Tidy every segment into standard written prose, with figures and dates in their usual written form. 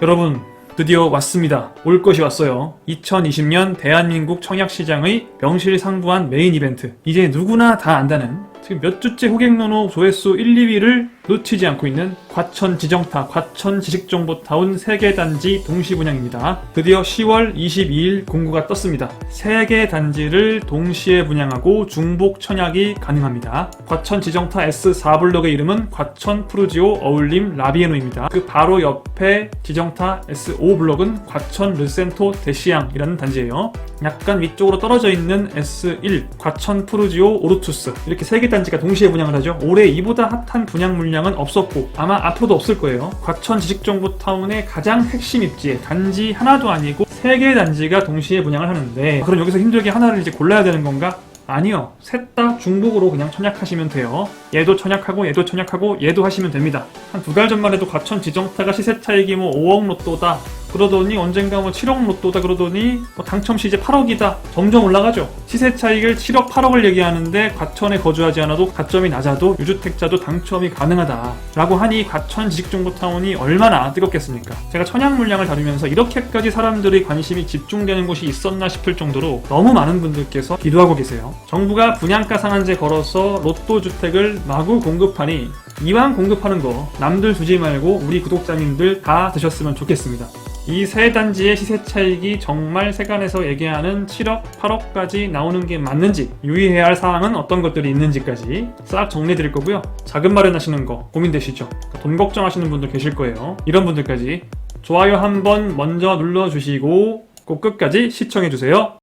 여러분, 드디어 왔습니다. 올 것이 왔어요. 2020년 대한민국 청약시장의 명실상부한 메인 이벤트. 이제 누구나 다 안다는, 지금 몇 주째 호객노노 조회수 1, 2위를 놓치지 않고 있는 과천 지정타, 과천 지식정보타운 3개 단지 동시 분양입니다. 드디어 10월 22일 공고가 떴습니다. 3개 단지를 동시에 분양하고 중복 청약이 가능합니다. 과천 지정타 S4블럭의 이름은 과천 푸르지오 어울림 라비에노입니다. 그 바로 옆에 지정타 S5블럭은 과천 르센토 대시양이라는 단지예요. 약간 위쪽으로 떨어져 있는 S1 과천 푸르지오 오르투스, 이렇게 3개 단지가 동시에 분양을 하죠. 올해 이보다 핫한 분양 물량은 없었고 아마 앞으로도 없을 거예요. 과천 지식정보타운의 가장 핵심 입지에 단지 하나도 아니고 3개 단지가 동시에 분양을 하는데, 그럼 여기서 힘들게 하나를 이제 골라야 되는 건가? 아니요. 셋 다 중복으로 그냥 청약하시면 돼요. 얘도 청약하고 얘도 청약하고 얘도 하시면 됩니다. 한 2달 전만 해도 과천 지정타가 시세 차익이 5억 로또다 그러더니, 언젠가 7억 로또다 그러더니 당첨 시 이제 8억이다. 점점 올라가죠. 시세 차익을 7억 8억을 얘기하는데 과천에 거주하지 않아도 가점이 낮아도 유주택자도 당첨이 가능하다 라고 하니 과천 지식정보타운이 얼마나 뜨겁겠습니까? 제가 청약 물량을 다루면서 이렇게까지 사람들의 관심이 집중되는 곳이 있었나 싶을 정도로 너무 많은 분들께서 기도하고 계세요. 정부가 분양가 상한제 걸어서 로또 주택을 마구 공급하니 이왕 공급하는 거 남들 주지 말고 우리 구독자님들 다 드셨으면 좋겠습니다. 이 세 단지의 시세 차익이 정말 세간에서 얘기하는 7억, 8억까지 나오는 게 맞는지, 유의해야 할 사항은 어떤 것들이 있는지까지 싹 정리해드릴 거고요. 자금 마련하시는 거 고민되시죠? 돈 걱정하시는 분들 계실 거예요. 이런 분들까지 좋아요 한번 먼저 눌러주시고 꼭 끝까지 시청해주세요.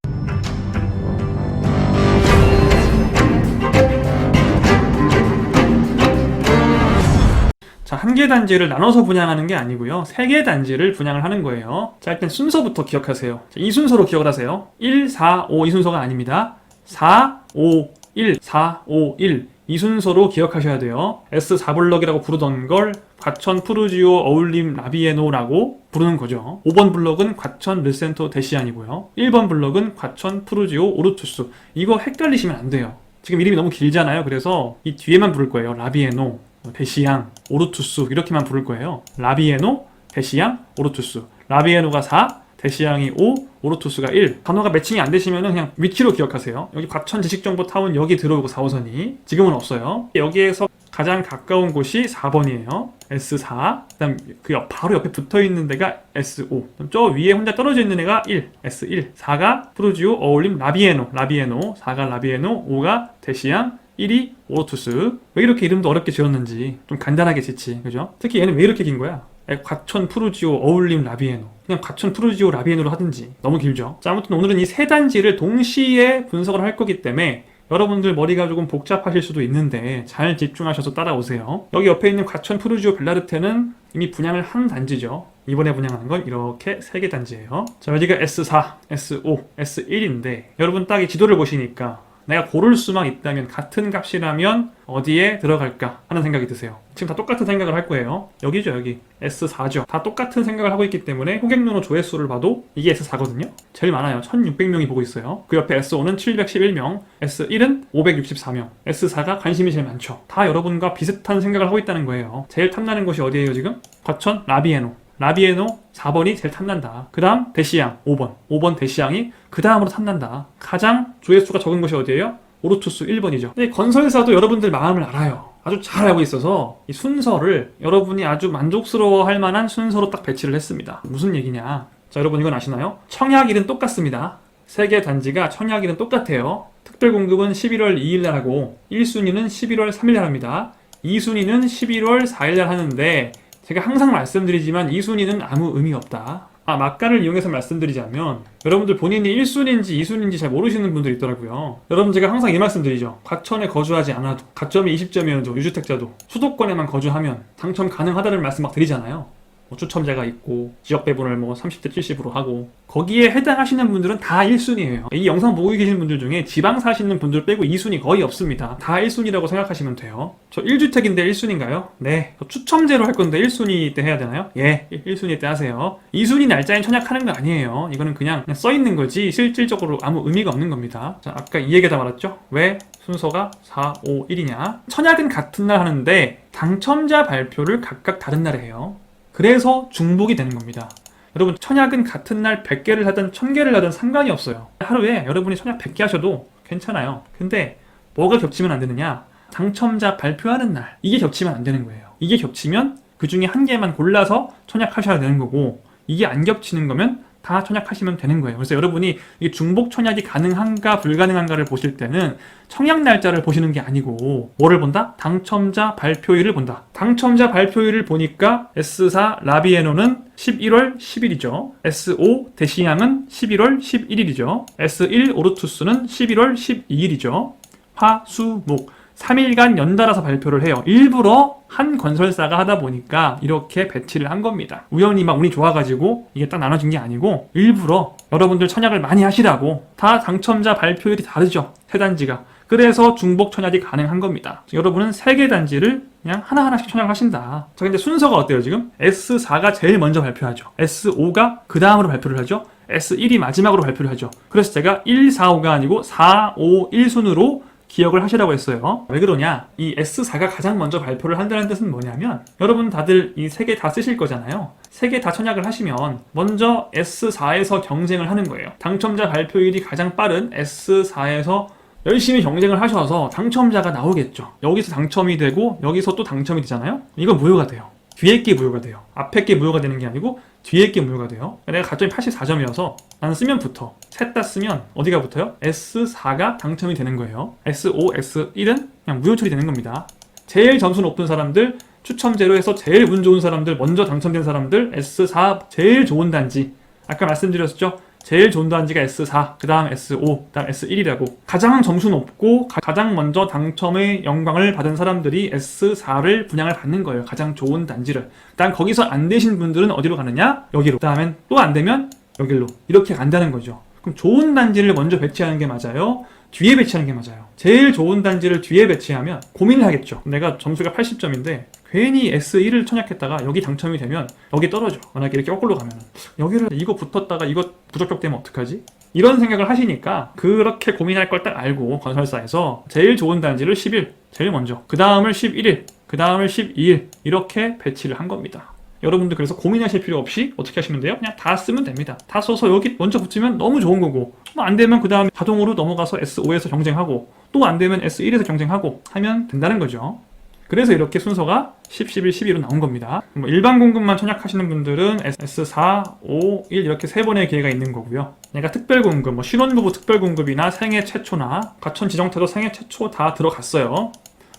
자, 1개 단지를 나눠서 분양하는 게 아니고요. 3개 단지를 분양을 하는 거예요. 자, 일단 순서부터 기억하세요. 자, 이 순서로 기억을 하세요. 1, 4, 5 이 순서가 아닙니다. 4, 5, 1, 4, 5, 1 이 순서로 기억하셔야 돼요. S4블럭이라고 부르던 걸 과천 푸르지오 어울림 라비에노라고 부르는 거죠. 5번 블럭은 과천 르센토 대시안이고요. 1번 블럭은 과천 푸르지오 오르투스. 이거 헷갈리시면 안 돼요. 지금 이름이 너무 길잖아요. 그래서 이 뒤에만 부를 거예요. 라비에노, 대시양, 오르투스 이렇게만 부를 거예요. 라비에노, 대시양, 오르투스. 라비에노가 4, 대시양이 5, 오르투스가 1. 단어가 매칭이 안 되시면 그냥 위치로 기억하세요. 여기 과천 지식정보타운 여기 들어오고 4호선이 지금은 없어요. 여기에서 가장 가까운 곳이 4번이에요. S4. 그다음 그 바로 옆에 붙어있는 데가 S5. 저 위에 혼자 떨어져 있는 애가 1, S1. 4가 푸르지오 어울림 라비에노, 4가 라비에노, 5가 대시양, 1이 오르투스. 왜 이렇게 이름도 어렵게 지었는지 좀 간단하게 짓지, 그죠? 특히 얘는 왜 이렇게 긴 거야? 과천 푸르지오 어울림 라비에노. 그냥 과천 푸르지오 라비에노로 하든지. 너무 길죠? 자, 아무튼 오늘은 이 세 단지를 동시에 분석을 할 거기 때문에 여러분들 머리가 조금 복잡하실 수도 있는데 잘 집중하셔서 따라오세요. 여기 옆에 있는 과천 푸르지오 벨라르테는 이미 분양을 한 단지죠. 이번에 분양하는 건 이렇게 3개 단지예요. 자, 여기가 S4, S5, S1인데 여러분 딱 이 지도를 보시니까 내가 고를 수만 있다면, 같은 값이라면 어디에 들어갈까 하는 생각이 드세요. 지금 다 똑같은 생각을 할 거예요. 여기죠, 여기. S4죠. 다 똑같은 생각을 하고 있기 때문에 호객노노 조회수를 봐도 이게 S4거든요. 제일 많아요. 1600명이 보고 있어요. 그 옆에 S5는 711명, S1은 564명, S4가 관심이 제일 많죠. 다 여러분과 비슷한 생각을 하고 있다는 거예요. 제일 탐나는 곳이 어디예요, 지금? 과천 라비에노. 라비에노 4번이 제일 탐난다. 그 다음 대시양 5번 대시양이 그 다음으로 탐난다. 가장 조회수가 적은 곳이 어디예요? 오르투스 1번이죠. 근데 건설사도 여러분들 마음을 알아요. 아주 잘 알고 있어서 이 순서를 여러분이 아주 만족스러워할 만한 순서로 딱 배치를 했습니다. 무슨 얘기냐? 자, 여러분 이건 아시나요? 청약일은 똑같습니다. 3개 단지가 청약일은 똑같아요. 특별공급은 11월 2일날 하고 1순위는 11월 3일날 합니다. 2순위는 11월 4일날 하는데 제가 항상 말씀드리지만 2순위는 아무 의미 없다. 막간을 이용해서 말씀드리자면 여러분들 본인이 1순위인지 2순위인지 잘 모르시는 분들이 있더라고요. 여러분 제가 항상 이 말씀드리죠. 과천에 거주하지 않아도, 가점이 20점이어도, 유주택자도 수도권에만 거주하면 당첨 가능하다는 말씀 막 드리잖아요. 추첨제가 있고 지역 배분을 30대 70으로 하고, 거기에 해당하시는 분들은 다 1순위예요. 이 영상 보고 계신 분들 중에 지방 사시는 분들 빼고 2순위 거의 없습니다. 다 1순위라고 생각하시면 돼요. 저 1주택인데 1순위인가요? 네. 저 추첨제로 할 건데 1순위 때 해야 되나요? 예, 1순위 때 하세요. 2순위 날짜엔 청약하는 거 아니에요. 이거는 그냥 써있는 거지 실질적으로 아무 의미가 없는 겁니다. 자, 아까 이 얘기다 말았죠? 왜 순서가 4, 5, 1이냐? 청약은 같은 날 하는데 당첨자 발표를 각각 다른 날에 해요. 그래서 중복이 되는 겁니다. 여러분 청약은 같은 날 100개를 하든 1000개를 하든 상관이 없어요. 하루에 여러분이 청약 100개 하셔도 괜찮아요. 근데 뭐가 겹치면 안 되느냐? 당첨자 발표하는 날, 이게 겹치면 안 되는 거예요. 이게 겹치면 그 중에 한 개만 골라서 청약하셔야 되는 거고, 이게 안 겹치는 거면 다 청약하시면 되는 거예요. 그래서 여러분이 이게 중복 청약이 가능한가 불가능한가를 보실 때는 청약 날짜를 보시는 게 아니고 뭐를 본다? 당첨자 발표일을 본다. 당첨자 발표일을 보니까 S4 라비에노는 11월 10일이죠. S5 대시양은 11월 11일이죠. S1 오르투스는 11월 12일이죠. 화, 수, 목 3일간 연달아서 발표를 해요. 일부러 한 건설사가 하다 보니까 이렇게 배치를 한 겁니다. 우연히 막 운이 좋아가지고 이게 딱 나눠진 게 아니고 일부러 여러분들 청약을 많이 하시라고. 다 당첨자 발표일이 다르죠. 세 단지가. 그래서 중복 청약이 가능한 겁니다. 여러분은 3개 단지를 그냥 하나하나씩 청약을 하신다. 자, 근데 순서가 어때요 지금? S4가 제일 먼저 발표하죠. S5가 그 다음으로 발표를 하죠. S1이 마지막으로 발표를 하죠. 그래서 제가 1, 4, 5가 아니고 4, 5, 1순으로 기억을 하시라고 했어요. 왜 그러냐? 이 S4가 가장 먼저 발표를 한다는 뜻은 뭐냐면, 여러분 다들 이 3개 다 쓰실 거잖아요. 3개 다 청약을 하시면 먼저 S4에서 경쟁을 하는 거예요. 당첨자 발표일이 가장 빠른 S4에서 열심히 경쟁을 하셔서 당첨자가 나오겠죠. 여기서 당첨이 되고 여기서 또 당첨이 되잖아요. 이건 무효가 돼요. 뒤에 게 무효가 돼요. 앞에 게 무효가 되는 게 아니고 뒤에 게 무효가 돼요. 내가 가점이 84점이어서 나는 쓰면 붙어. 셋 다 쓰면 어디가 붙어요? S4가 당첨이 되는 거예요. S5, S1은 그냥 무효 처리되는 겁니다. 제일 점수 높은 사람들, 추첨제로 해서 제일 운 좋은 사람들, 먼저 당첨된 사람들, S4 제일 좋은 단지. 아까 말씀드렸죠? 제일 좋은 단지가 S4, 그 다음 S5, 그 다음 S1이라고. 가장 점수 높고 가장 먼저 당첨의 영광을 받은 사람들이 S4를 분양을 받는 거예요. 가장 좋은 단지를. 일단 거기서 안 되신 분들은 어디로 가느냐? 여기로. 그 다음엔 또 안 되면 여기로. 이렇게 간다는 거죠. 그럼 좋은 단지를 먼저 배치하는 게 맞아요? 뒤에 배치하는 게 맞아요? 제일 좋은 단지를 뒤에 배치하면 고민을 하겠죠. 내가 점수가 80점인데 괜히 S1을 청약했다가 여기 당첨이 되면 여기 떨어져. 만약에 이렇게 거꾸로 가면 여기를 이거 붙었다가 이거 부적격되면 어떡하지? 이런 생각을 하시니까 그렇게 고민할 걸 딱 알고 건설사에서 제일 좋은 단지를 10일 제일 먼저, 그 다음을 11일, 그 다음을 12일 이렇게 배치를 한 겁니다. 여러분들 그래서 고민하실 필요 없이 어떻게 하시면 돼요? 그냥 다 쓰면 됩니다. 다 써서 여기 먼저 붙이면 너무 좋은 거고, 안 되면 그 다음에 자동으로 넘어가서 S5에서 경쟁하고, 또 안 되면 S1에서 경쟁하고 하면 된다는 거죠. 그래서 이렇게 순서가 10, 11, 12로 나온 겁니다. 일반 공급만 청약하시는 분들은 S4, 5, 1 이렇게 3번의 기회가 있는 거고요. 내가 특별 공급, 신혼부부 특별 공급이나 생애 최초나 과천 지정태도 생애 최초 다 들어갔어요.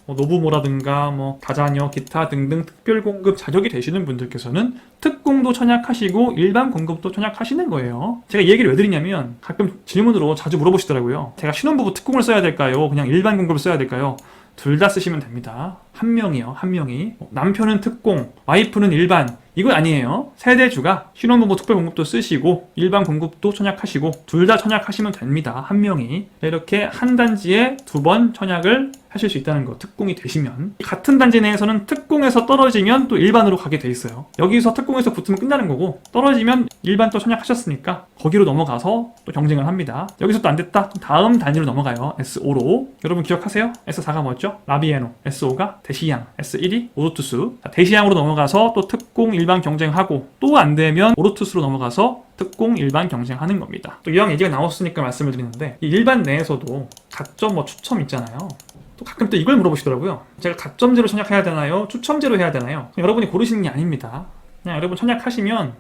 노부모라든가 다자녀, 기타 등등 특별 공급 자격이 되시는 분들께서는 특공도 청약하시고 일반 공급도 청약하시는 거예요. 제가 이 얘기를 왜 드리냐면 가끔 질문으로 자주 물어보시더라고요. 제가 신혼부부 특공을 써야 될까요? 그냥 일반 공급을 써야 될까요? 둘 다 쓰시면 됩니다. 한 명이요, 한 명이. 남편은 특공, 와이프는 일반. 이건 아니에요. 세대주가 신혼부부 특별공급도 쓰시고 일반 공급도 청약하시고 둘 다 청약하시면 됩니다. 한 명이. 이렇게 한 단지에 2번 청약을 하실 수 있다는 거. 특공이 되시면. 같은 단지 내에서는 특공에서 떨어지면 또 일반으로 가게 돼 있어요. 여기서 특공에서 붙으면 끝나는 거고, 떨어지면 일반 또 청약하셨으니까 거기로 넘어가서 또 경쟁을 합니다. 여기서 또 안 됐다? 다음 단위로 넘어가요. S5로. 여러분 기억하세요? S4가 뭐였죠? 라비에노. S5가 대시양. S1이 오르투스. 대시양으로 넘어가서 또 특공 일반 경쟁하고, 또 안 되면 오르투스로 넘어가서 특공 일반 경쟁하는 겁니다. 또 이왕 얘기가 나왔으니까 말씀을 드리는데, 이 일반 내에서도 가점 추첨 있잖아요. 또 가끔 또 이걸 물어보시더라고요. 제가 가점제로 청약해야 되나요? 추첨제로 해야 되나요? 여러분이 고르시는 게 아닙니다. 그냥 여러분 청약하시면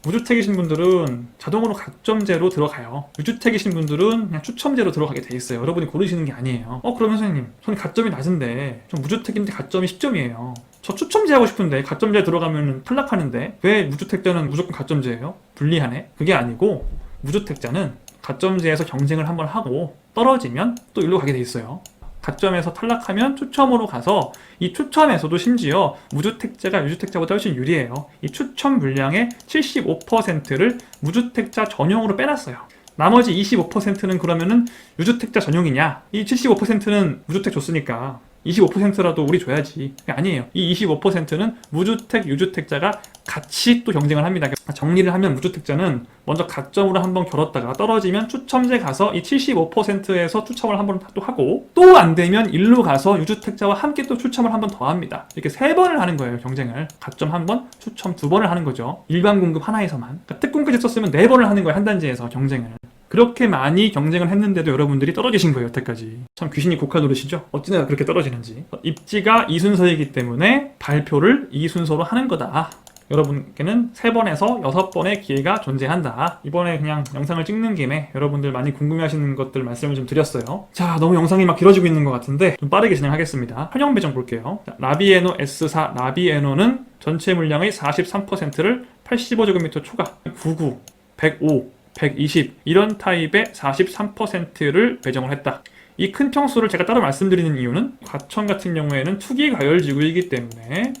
무주택이신 분들은 자동으로 가점제로 들어가요. 유주택이신 분들은 그냥 추첨제로 들어가게 돼 있어요. 여러분이 고르시는 게 아니에요. 그럼 선생님, 저는 가점이 낮은데 좀 무주택인데 가점이 10점이에요. 저 추첨제 하고 싶은데 가점제 들어가면 탈락하는데 왜 무주택자는 무조건 가점제예요? 불리하네? 그게 아니고, 무주택자는 가점제에서 경쟁을 한번 하고 떨어지면 또 일로 가게 돼 있어요. 가점에서 탈락하면 추첨으로 가서, 이 추첨에서도 심지어 무주택자가 유주택자보다 훨씬 유리해요. 이 추첨 물량의 75%를 무주택자 전용으로 빼놨어요. 나머지 25%는 그러면은 유주택자 전용이냐? 이 75%는 무주택 줬으니까 25%라도 우리 줘야지. 아니에요. 이 25%는 무주택, 유주택자가 같이 또 경쟁을 합니다. 정리를 하면 무주택자는 먼저 가점으로 한번 겨뤘다가 떨어지면 추첨제 가서 이 75%에서 추첨을 한번 또 하고, 또 안 되면 일로 가서 유주택자와 함께 또 추첨을 한번 더 합니다. 이렇게 3번을 하는 거예요, 경쟁을. 가점 1번, 추첨 2번을 하는 거죠. 일반 공급 하나에서만. 그러니까 특공까지 썼으면 4번을 하는 거예요, 한 단지에서 경쟁을. 그렇게 많이 경쟁을 했는데도 여러분들이 떨어지신 거예요, 여태까지. 참 귀신이 고칼 노릇이죠? 어찌나 그렇게 떨어지는지. 입지가 이 순서이기 때문에 발표를 이 순서로 하는 거다. 여러분께는 3번에서 6번의 기회가 존재한다. 이번에 그냥 영상을 찍는 김에 여러분들 많이 궁금해하시는 것들 말씀을 좀 드렸어요. 자, 너무 영상이 막 길어지고 있는 것 같은데 좀 빠르게 진행하겠습니다. 현형 배정 볼게요. 자, 라비에노 S4 라비에노는 전체 물량의 43%를 85제곱미터 초과 99, 105, 120 이런 타입의 43%를 배정을 했다. 이 큰 평수를 제가 따로 말씀드리는 이유는 과천 같은 경우에는 투기가열지구이기 때문에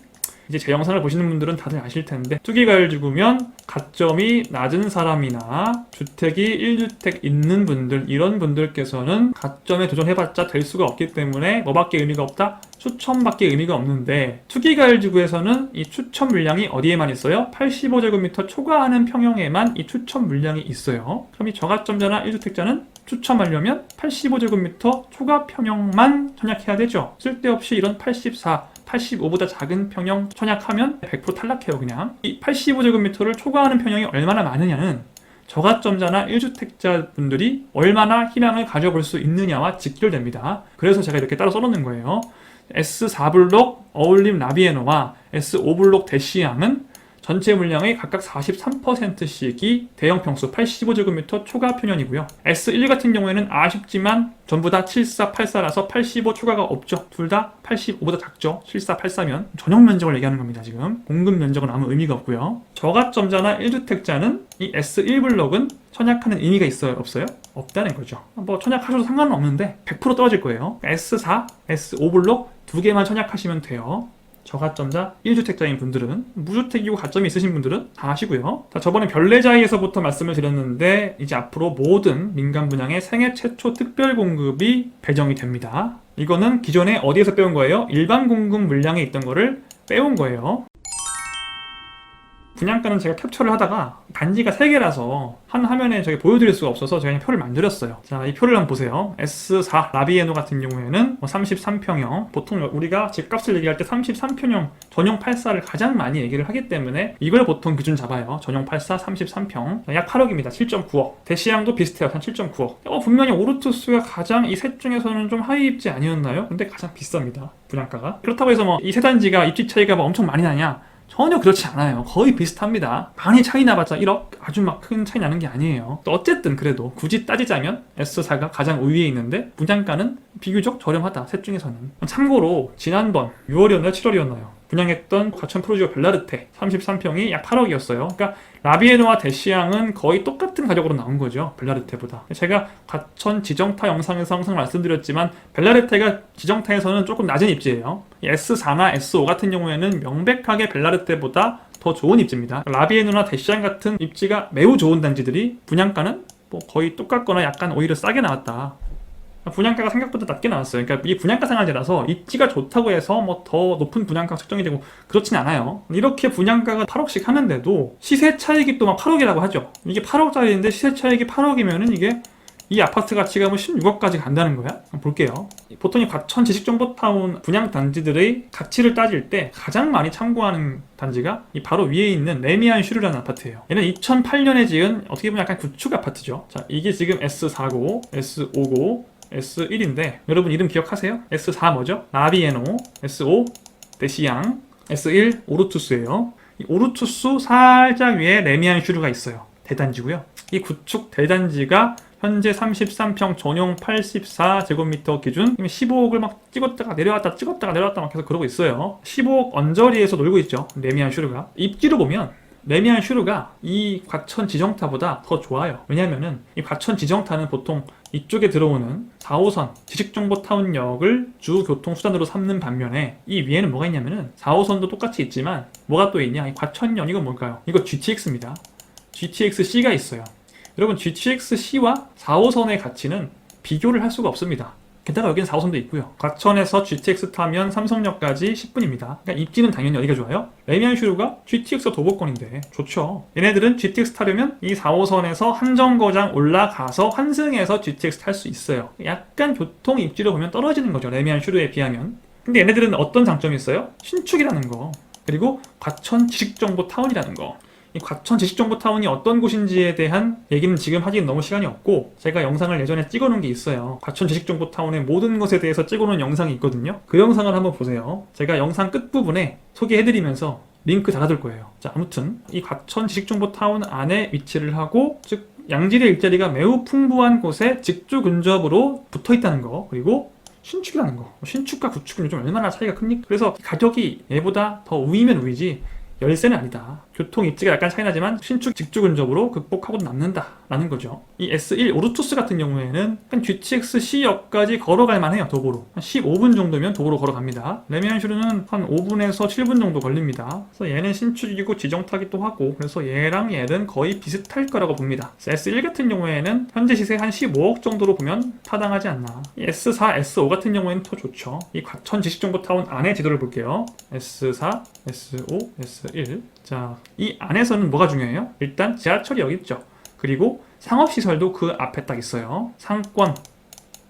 이제 제 영상을 보시는 분들은 다들 아실 텐데, 투기가열지구면 가점이 낮은 사람이나 주택이 1주택 있는 분들, 이런 분들께서는 가점에 도전해봤자 될 수가 없기 때문에 뭐밖에 의미가 없다? 추첨밖에 의미가 없는데, 투기가열지구에서는 이 추첨 물량이 어디에만 있어요? 85제곱미터 초과하는 평형에만 이 추첨 물량이 있어요. 그럼 이 저가점자나 1주택자는 추첨하려면 85제곱미터 초과 평형만 청약해야 되죠. 쓸데없이 이런 84, 85보다 작은 평형 청약하면 100% 탈락해요, 그냥. 이 85제곱미터를 초과하는 평형이 얼마나 많으냐는 저가점자나 1주택자 분들이 얼마나 희망을 가져볼 수 있느냐와 직결됩니다. 그래서 제가 이렇게 따로 써놓는 거예요. S4블록 어울림 라비에노와 S5블록 대시양은 전체 물량의 각각 43%씩이 대형 평수 85제곱미터 초과 평형이고요. S1 같은 경우에는 아쉽지만 전부 다 7484라서 85 초과가 없죠. 둘 다 85보다 작죠. 7484면 전용 면적을 얘기하는 겁니다, 지금. 공급 면적은 아무 의미가 없고요. 저가점자나 1주택자는 이 S1블록은 청약하는 의미가 있어요, 없어요? 없다는 거죠. 뭐 청약하셔도 상관은 없는데 100% 떨어질 거예요. S4, S5블록 2개만 청약하시면 돼요. 저가점자 1주택자인 분들은, 무주택이고 가점이 있으신 분들은 다 하시고요. 자, 저번에 별내자이에서부터 말씀을 드렸는데 이제 앞으로 모든 민간 분양의 생애 최초 특별 공급이 배정이 됩니다. 이거는 기존에 어디에서 빼온 거예요? 일반 공급 물량에 있던 거를 빼온 거예요. 분양가는 제가 캡처를 하다가 단지가 3개라서 한 화면에 저기 보여드릴 수가 없어서 제가 그냥 표를 만들었어요. 자, 이 표를 한번 보세요. S4 라비에노 같은 경우에는 33평형, 보통 우리가 집값을 얘기할 때 33평형 전용 84를 가장 많이 얘기를 하기 때문에 이걸 보통 기준 잡아요. 전용 84 33평 약 8억입니다. 7.9억. 대시양도 비슷해요. 한 7.9억. 분명히 오르투스가 가장 이 셋 중에서는 좀 하위 입지 아니었나요? 근데 가장 비쌉니다, 분양가가. 그렇다고 해서 뭐 이 세 단지가 입지 차이가 뭐 엄청 많이 나냐? 전혀 그렇지 않아요. 거의 비슷합니다. 많이 차이 나봤자 1억? 아주 막 큰 차이 나는 게 아니에요. 또 어쨌든 그래도 굳이 따지자면 S4가 가장 우위에 있는데 분양가는 비교적 저렴하다, 셋 중에서는. 참고로 지난번 6월이었나요? 7월이었나요? 분양했던 과천 프로지오 벨라르테 33평이 약 8억이었어요. 그러니까 라비에노와 대시양은 거의 똑같은 가격으로 나온 거죠, 벨라르테보다. 제가 과천 지정타 영상에서 항상 말씀드렸지만 벨라르테가 지정타에서는 조금 낮은 입지예요. S4나 S5 같은 경우에는 명백하게 벨라르테보다 더 좋은 입지입니다. 라비에노나 대시양 같은 입지가 매우 좋은 단지들이 분양가는 뭐 거의 똑같거나 약간 오히려 싸게 나왔다. 분양가가 생각보다 낮게 나왔어요. 그러니까 이 분양가 상한제라서 입지가 좋다고 해서 뭐 더 높은 분양가가 책정이 되고 그렇진 않아요. 이렇게 분양가가 8억씩 하는데도 시세 차익이 또 막 8억이라고 하죠. 이게 8억짜리인데 시세 차익이 8억이면은 이게 이 아파트 가치가 뭐 16억까지 간다는 거야? 볼게요. 보통 이 과천 지식정보타운 분양 단지들의 가치를 따질 때 가장 많이 참고하는 단지가 이 바로 위에 있는 레미안 슈르라는 아파트예요. 얘는 2008년에 지은 어떻게 보면 약간 구축 아파트죠. 자, 이게 지금 S4고, S5고, S1인데 여러분 이름 기억하세요? S4 뭐죠? 라비에노, S5 대시양, S1 오르투스예요. 이 오르투스 살짝 위에 레미안 슈르가 있어요. 대단지고요. 이 구축 대단지가 현재 33평 전용 84제곱미터 기준 15억을 막 찍었다가 내려왔다 막 계속 그러고 있어요. 15억 언저리에서 놀고 있죠, 레미안 슈르가. 입지로 보면 레미안 슈르가 이 과천 지정타보다 더 좋아요. 왜냐면은 이 과천 지정타는 보통 이쪽에 들어오는 4호선 지식정보타운역을 주 교통수단으로 삼는 반면에 이 위에는 뭐가 있냐면은 4호선도 똑같이 있지만 뭐가 또 있냐? 이 과천역, 이건 뭘까요? 이거 GTX입니다. GTX-C가 있어요. 여러분 GTX-C와 4호선의 가치는 비교를 할 수가 없습니다. 게다가 여기는 4호선도 있고요. 과천에서 GTX 타면 삼성역까지 10분입니다. 그러니까 입지는 당연히 어디가 좋아요? 레미안슈르가 GTX가 도보권인데 좋죠. 얘네들은 GTX 타려면 이 4호선에서 한정거장 올라가서 환승해서 GTX 탈 수 있어요. 약간 교통 입지로 보면 떨어지는 거죠. 레미안슈르에 비하면. 근데 얘네들은 어떤 장점이 있어요? 신축이라는 거, 그리고 과천 지식정보타운이라는 거. 이 과천 지식정보타운이 어떤 곳인지에 대한 얘기는 지금 하기엔 너무 시간이 없고, 제가 영상을 예전에 찍어놓은 게 있어요. 과천 지식정보타운의 모든 것에 대해서 찍어놓은 영상이 있거든요. 그 영상을 한번 보세요. 제가 영상 끝부분에 소개해드리면서 링크 달아둘 거예요. 자, 아무튼 이 과천 지식정보타운 안에 위치를 하고, 즉 양질의 일자리가 매우 풍부한 곳에 직주 근접으로 붙어있다는 거, 그리고 신축이라는 거. 신축과 구축은 요즘 얼마나 차이가 큽니까? 그래서 가격이 얘보다 더 우위면 우위지 열세는 아니다. 교통 입지가 약간 차이 나지만 신축 직주 근접으로 극복하고 남는다 라는 거죠. 이 S1 오르투스 같은 경우에는 GTX-C역까지 걸어갈 만해요. 도보로 한 15분 정도면 도보로 걸어갑니다. 레미안슈르는 한 5분에서 7분 정도 걸립니다. 그래서 얘는 신축이고 지정타기도 하고, 그래서 얘랑 얘는 거의 비슷할 거라고 봅니다. S1 같은 경우에는 현재 시세 한 15억 정도로 보면 타당하지 않나. 이 S4, S5 같은 경우에는 더 좋죠. 이 과천 지식정보타운 안에 지도를 볼게요. S4, S5, S1. 자, 이 안에서는 뭐가 중요해요? 일단 지하철이 여기 있죠. 그리고 상업시설도 그 앞에 딱 있어요. 상권,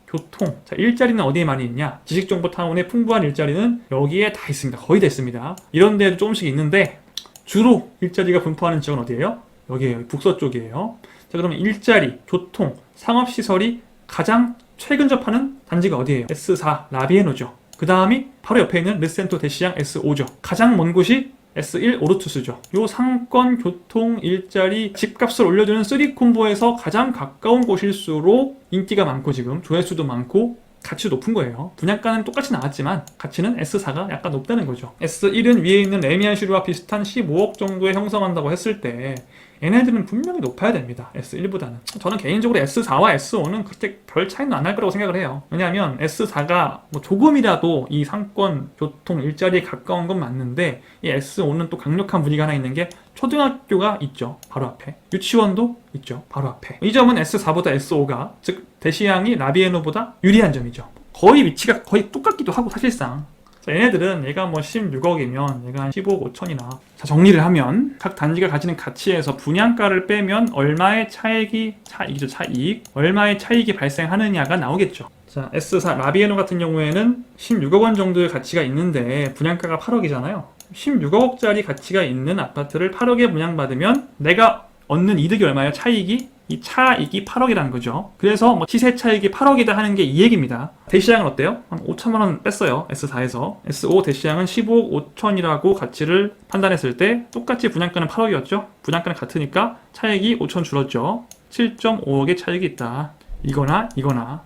교통. 자, 일자리는 어디에 많이 있냐? 지식정보타운의 풍부한 일자리는 여기에 다 있습니다. 거의 다 있습니다. 이런 데도 조금씩 있는데 주로 일자리가 분포하는 지역은 어디예요? 여기에요. 북서쪽이에요. 자, 그러면 일자리, 교통, 상업시설이 가장 최근접하는 단지가 어디예요? S4 라비에노죠. 그 다음이 바로 옆에 있는 르센토 대시양 S5죠. 가장 먼 곳이 S1 오르투스죠. 요 상권, 교통, 일자리, 집값을 올려주는 3콤보에서 가장 가까운 곳일수록 인기가 많고 지금 조회수도 많고 가치도 높은 거예요. 분양가는 똑같이 나왔지만 가치는 S4가 약간 높다는 거죠. S1은 위에 있는 레미안슈르와 비슷한 15억 정도에 형성한다고 했을 때 얘네들은 분명히 높아야 됩니다. S1보다는. 저는 개인적으로 S4와 S5는 그렇게 별 차이는 안 날 거라고 생각을 해요. 왜냐하면 S4가 뭐 조금이라도 이 상권, 교통, 일자리에 가까운 건 맞는데 이 S5는 또 강력한 무기가 하나 있는 게 초등학교가 있죠. 바로 앞에. 유치원도 있죠. 바로 앞에. 이 점은 S4보다 S5가, 즉 대시양이 라비에노보다 유리한 점이죠. 거의 위치가 거의 똑같기도 하고 사실상. 자, 얘네들은 얘가 뭐 16억이면 얘가 한 15억 5천이나. 자, 정리를 하면 각 단지가 가지는 가치에서 분양가를 빼면 얼마의 차익이죠. 차익. 얼마의 차익이 발생하느냐가 나오겠죠. 자, S4 라비에노 같은 경우에는 16억 원 정도의 가치가 있는데 분양가가 8억이잖아요. 16억짜리 가치가 있는 아파트를 8억에 분양받으면 내가 얻는 이득이 얼마예요? 차익이? 이 차익이 8억이라는 거죠. 그래서 뭐 시세 차익이 8억이다 하는 게 이 얘기입니다. 대시양은 어때요? 한 5천만 원 뺐어요. S4에서. S5 대시양은 15억 5천이라고 가치를 판단했을 때 똑같이 분양가는 8억이었죠. 분양가는 같으니까 차익이 5천 줄었죠. 7.5억의 차익이 있다. 이거나.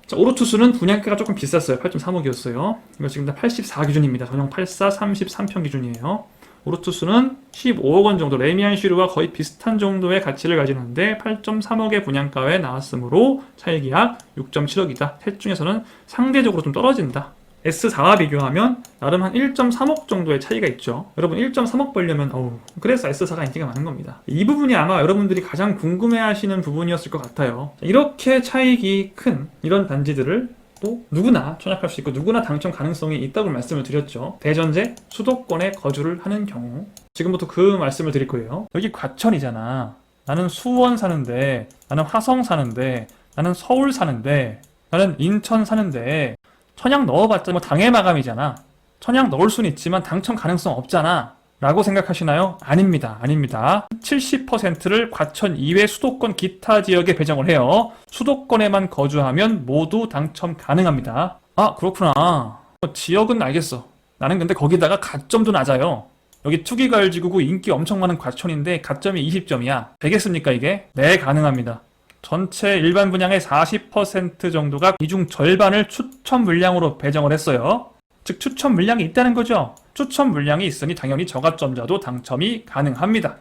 자, 오르투스는 분양가가 조금 비쌌어요. 8.3억이었어요. 이거 지금 다 84 기준입니다. 전용 84, 33평 기준이에요. 오르투스는 15억 원 정도, 레미안슈르와 거의 비슷한 정도의 가치를 가지는데 8.3억의 분양가에 나왔으므로 차익이 약 6.7억이다. 셋 중에서는 상대적으로 좀 떨어진다. S4와 비교하면 나름 한 1.3억 정도의 차이가 있죠. 여러분 1.3억 벌려면 그래서 S4가 인기가 많은 겁니다. 이 부분이 아마 여러분들이 가장 궁금해하시는 부분이었을 것 같아요. 이렇게 차익이 큰 이런 단지들을 또 누구나 청약할 수 있고 누구나 당첨 가능성이 있다고 말씀을 드렸죠. 대전제 수도권에 거주를 하는 경우. 지금부터 그 말씀을 드릴 거예요. 여기 과천이잖아. 나는 수원 사는데, 나는 화성 사는데, 나는 서울 사는데, 나는 인천 사는데 천약 넣어봤자 뭐 당해 마감이잖아. 천약 넣을 수는 있지만 당첨 가능성 없잖아 라고 생각하시나요? 아닙니다. 70%를 과천 이외 수도권 기타 지역에 배정을 해요. 수도권에만 거주하면 모두 당첨 가능합니다. 아, 그렇구나. 지역은 알겠어. 나는 근데 거기다가 가점도 낮아요. 여기 투기가을지구고 인기 엄청 많은 과천인데 가점이 20점이야. 되겠습니까 이게? 네, 가능합니다. 전체 일반 분양의 40% 정도가 이 중 절반을 추천 물량으로 배정을 했어요. 즉 추천 물량이 있다는 거죠. 추천 물량이 있으니 당연히 저가점자도 당첨이 가능합니다.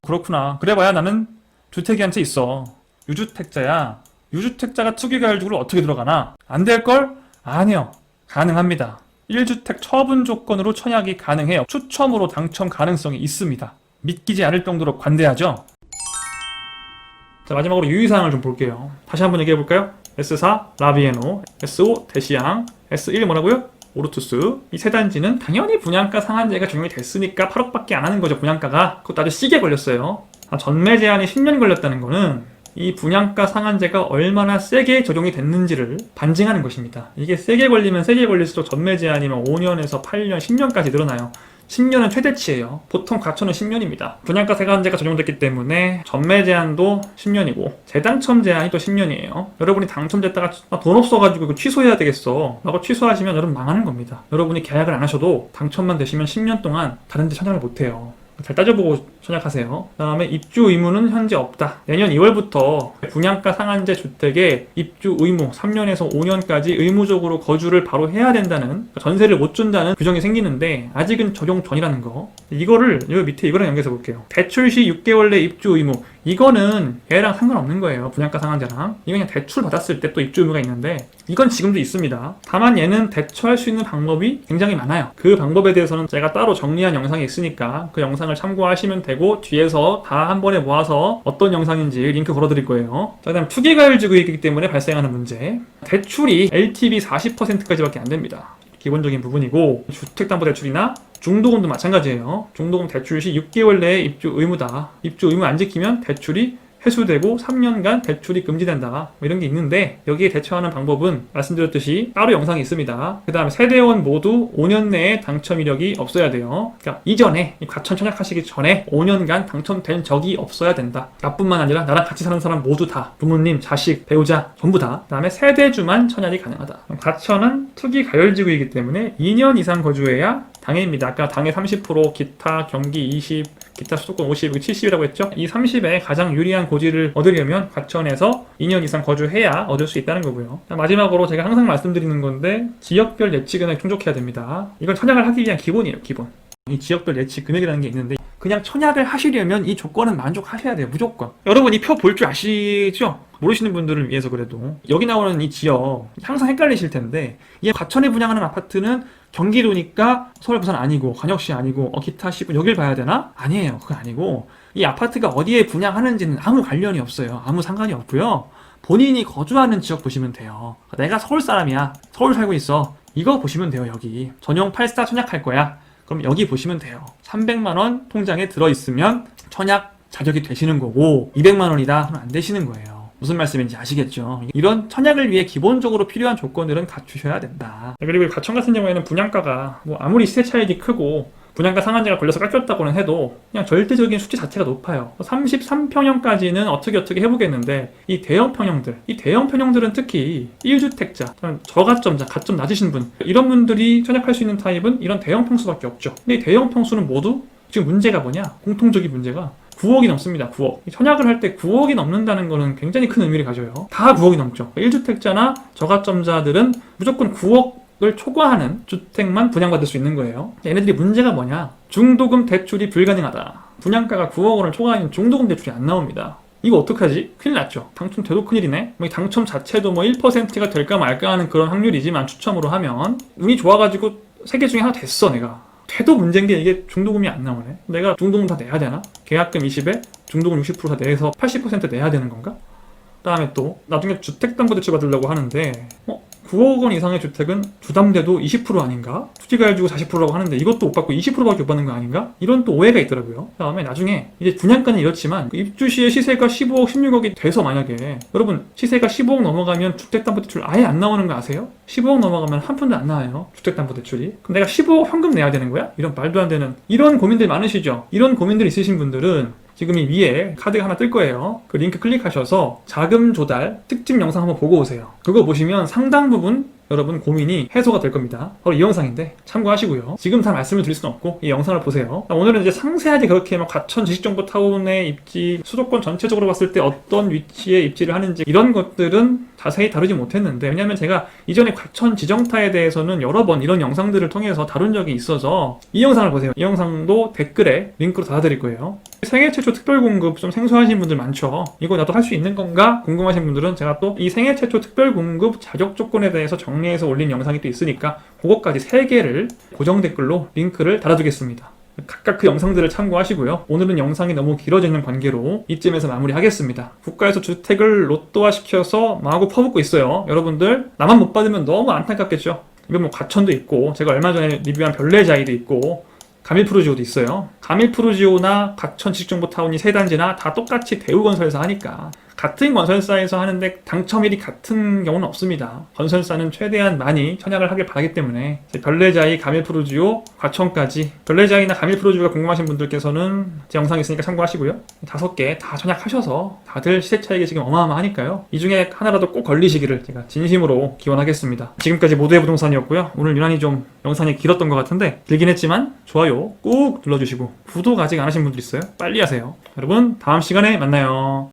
그렇구나. 그래봐야 나는 주택이 한 채 있어. 유주택자야. 유주택자가 투기가율주로 어떻게 들어가나? 안 될걸? 아니요. 가능합니다. 1주택 처분 조건으로 청약이 가능해요. 추첨으로 당첨 가능성이 있습니다. 믿기지 않을 정도로 관대하죠? 자, 마지막으로 유의사항을 좀 볼게요. 다시 한번 얘기해 볼까요? S4 라비에노, S5 대시양, S1 뭐라고요? 오르투스. 이 세 단지는 당연히 분양가 상한제가 적용이 됐으니까 8억밖에 안 하는 거죠. 분양가가. 그것도 아주 시게 걸렸어요. 전매 제한이 10년 걸렸다는 거는 이 분양가 상한제가 얼마나 세게 적용이 됐는지를 반증하는 것입니다. 이게 세게 걸리면 세게 걸릴수록 전매 제한이면 5년에서 8년, 10년까지 늘어나요. 10년은 최대치예요. 보통 과천은 10년입니다. 분양가 상한제가 적용됐기 때문에 전매 제한도 10년이고 재당첨 제한이 또 10년이에요. 여러분이 당첨됐다가 돈 없어가지고 이거 취소해야 되겠어 라고 취소하시면 여러분 망하는 겁니다. 여러분이 계약을 안 하셔도 당첨만 되시면 10년 동안 다른 데 선택을 못해요. 잘 따져보고 선약하세요. 그 다음에 입주 의무는 현재 없다. 내년 2월부터 분양가 상한제 주택에 입주 의무 3년에서 5년까지 의무적으로 거주를 바로 해야 된다는, 전세를 못 준다는 규정이 생기는데 아직은 적용 전이라는 거. 이거를 여기 밑에 이거랑 연결해서 볼게요. 대출 시 6개월 내 입주 의무. 이거는 얘랑 상관없는 거예요. 분양가 상한제랑. 이거 그냥 대출 받았을 때 또 입주 의무가 있는데 이건 지금도 있습니다. 다만 얘는 대처할 수 있는 방법이 굉장히 많아요. 그 방법에 대해서는 제가 따로 정리한 영상이 있으니까 그 영상을 참고하시면 되고, 뒤에서 다 한 번에 모아서 어떤 영상인지 링크 걸어드릴 거예요. 자, 그다음 투기가율지구이기 때문에 발생하는 문제. 대출이 LTV 40%까지밖에 안 됩니다. 기본적인 부분이고, 주택담보대출이나 중도금도 마찬가지예요. 중도금 대출 시 6개월 내에 입주 의무다. 입주 의무 안 지키면 대출이 회수되고 3년간 대출이 금지된다. 뭐 이런 게 있는데, 여기에 대처하는 방법은 말씀드렸듯이 따로 영상이 있습니다. 그 다음에 세대원 모두 5년 내에 당첨 이력이 없어야 돼요. 그러니까 이전에 과천 청약하시기 전에 5년간 당첨된 적이 없어야 된다. 나뿐만 아니라 나랑 같이 사는 사람 모두 다, 부모님, 자식, 배우자 전부 다. 그 다음에 세대주만 청약이 가능하다. 과천은 투기 가열지구이기 때문에 2년 이상 거주해야 당해입니다. 아까 당해 30%, 기타, 경기 20, 기타 수도권 50, 70이라고 했죠? 이 30에 가장 유리한 고지를 얻으려면 과천에서 2년 이상 거주해야 얻을 수 있다는 거고요. 마지막으로 제가 항상 말씀드리는 건데, 지역별 예치 금액 충족해야 됩니다. 이건 청약을 하기 위한 기본이에요, 기본. 이 지역별 예치 금액이라는 게 있는데, 그냥 청약을 하시려면 이 조건은 만족하셔야 돼요, 무조건. 여러분 이 표 볼 줄 아시죠? 모르시는 분들을 위해서 그래도 여기 나오는 이 지역 항상 헷갈리실 텐데, 이 과천에 분양하는 아파트는 경기도니까 서울, 부산 아니고 관역시 아니고 기타 시군 여길 봐야 되나? 아니에요. 그건 아니고, 이 아파트가 어디에 분양하는지는 아무 관련이 없어요. 아무 상관이 없고요. 본인이 거주하는 지역 보시면 돼요. 내가 서울 사람이야, 서울 살고 있어, 이거 보시면 돼요. 여기 전용 84 청약할 거야, 그럼 여기 보시면 돼요. 300만원 통장에 들어있으면 청약 자격이 되시는 거고, 200만원이다 하면 안 되시는 거예요. 무슨 말씀인지 아시겠죠? 이런 청약을 위해 기본적으로 필요한 조건들은 갖추셔야 된다. 그리고 과천 같은 경우에는 분양가가 아무리 시세 차익이 크고 분양가 상한제가 걸려서 깎였다고는 해도 그냥 절대적인 수치 자체가 높아요. 33평형까지는 어떻게 해보겠는데, 이 대형 평형들은 특히 1주택자, 저가점자, 가점 낮으신 분, 이런 분들이 청약할 수 있는 타입은 이런 대형 평수밖에 없죠. 근데 이 대형 평수는 모두 지금 문제가 뭐냐? 공통적인 문제가 9억이 넘습니다. 9억. 청약을 할 때 9억이 넘는다는 거는 굉장히 큰 의미를 가져요. 다 9억이 넘죠. 1주택자나 저가점자들은 무조건 9억을 초과하는 주택만 분양받을 수 있는 거예요. 얘네들이 문제가 뭐냐? 중도금 대출이 불가능하다. 분양가가 9억 원을 초과하는 중도금 대출이 안 나옵니다. 이거 어떡하지? 큰일 났죠. 당첨돼도 큰일이네. 당첨 자체도 1%가 될까 말까 하는 그런 확률이지만, 추첨으로 하면 운이 좋아가지고 3개 중에 하나 됐어. 내가 돼도 문제인 게 이게 중도금이 안 나오네. 내가 중도금 다 내야 되나? 계약금 20에 중도금 60% 다 내서 80% 내야 되는 건가? 그 다음에 또 나중에 주택담보대출 받으려고 하는데 9억 원 이상의 주택은 주담대도 20% 아닌가? 투기가율주고 40%라고 하는데 이것도 못 받고 20%밖에 못 받는 거 아닌가? 이런 또 오해가 있더라고요. 그 다음에 나중에 이제 분양가는 이렇지만 입주 시에 시세가 15억, 16억이 돼서, 만약에 여러분 시세가 15억 넘어가면 주택담보대출 아예 안 나오는 거 아세요? 15억 넘어가면 한 푼도 안 나와요, 주택담보대출이. 그럼 내가 15억 현금 내야 되는 거야? 이런 말도 안 되는, 이런 고민들 많으시죠? 이런 고민들 있으신 분들은 지금 이 위에 카드가 하나 뜰 거예요. 그 링크 클릭하셔서 자금 조달 특집 영상 한번 보고 오세요. 그거 보시면 상당 부분 여러분 고민이 해소가 될 겁니다. 바로 이 영상인데 참고하시고요. 지금 다 말씀을 드릴 수는 없고 이 영상을 보세요. 오늘은 이제 상세하게 그렇게 과천 지식정보타운의 입지, 수도권 전체적으로 봤을 때 어떤 위치에 입지를 하는지, 이런 것들은 자세히 다루지 못했는데, 왜냐면 제가 이전에 과천 지정타에 대해서는 여러 번 이런 영상들을 통해서 다룬 적이 있어서 이 영상을 보세요. 이 영상도 댓글에 링크로 달아드릴 거예요. 생애 최초 특별공급 좀 생소하신 분들 많죠. 이거 나도 할 수 있는 건가 궁금하신 분들은 제가 또 이 생애 최초 특별공급 자격 조건에 대해서 정리해서 올린 영상이 또 있으니까 그것까지 3개를 고정 댓글로 링크를 달아두겠습니다. 각각 그 영상들을 참고하시고요. 오늘은 영상이 너무 길어지는 관계로 이쯤에서 마무리하겠습니다. 국가에서 주택을 로또화시켜서 마구 퍼붓고 있어요. 여러분들 나만 못 받으면 너무 안타깝겠죠. 이건 뭐 과천도 있고 제가 얼마 전에 리뷰한 별내자이도 있고 가밀프루지오도 있어요. 가밀프루지오나 과천 지식정보타운이 세 단지나 다 똑같이 대우건설에서 하니까 같은 건설사에서 하는데 당첨일이 같은 경우는 없습니다. 건설사는 최대한 많이 청약을 하길 바라기 때문에 별내자이, 가밀프루지오, 과천까지 별내자이나 가밀프루지오가 궁금하신 분들께서는 제 영상이 있으니까 참고하시고요. 5개 다 청약하셔서 다들 시세 차익이 지금 어마어마하니까요. 이 중에 하나라도 꼭 걸리시기를 제가 진심으로 기원하겠습니다. 지금까지 모두의 부동산이었고요. 오늘 유난히 좀 영상이 길었던 것 같은데 길긴 했지만 좋아요 꾹 눌러주시고 구독 아직 안 하신 분들 있어요? 빨리 하세요. 여러분 다음 시간에 만나요.